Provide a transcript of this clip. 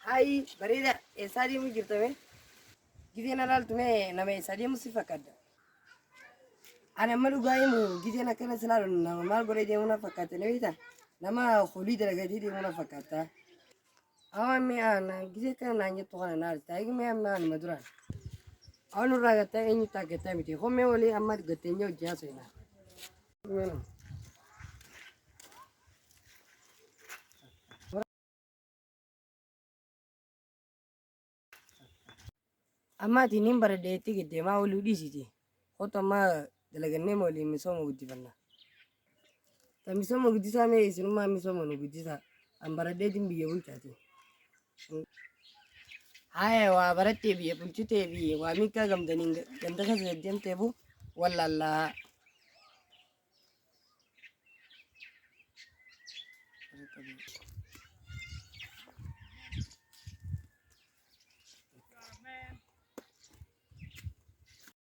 Hai, bareeda eessaa deemuu jirtame? Gizeen alaaltume nama eessaa deemu si fakkaata? Ani amma dhugaa himu gizeen akkana silaalu nama maal godhee deemuu na fakkaata ni beektaa? Nama holii dalagatee deemuu na fakkaata. Awwa mi'a gizee kana naan jettu kana naal taa'ee mi'a anuma duraan. Awwa nurraa gattaa eenyutti gattaa miti. Hommee walii amma gattee eenyu hojjaa seenaa. Amma ati niin baradheetti giddeemaa oluu dhiisiti. Hoto amma dalagannee waliin misooma guddifannaa. Ta misooma guddisaa mee isinummaa misooma nu guddisaa. An baradheetiin biyya bulchaati. Haya waa barattee biyya bulchitee fi waa miikaa gamtaniin ganda kasa deemteefu wallallaa.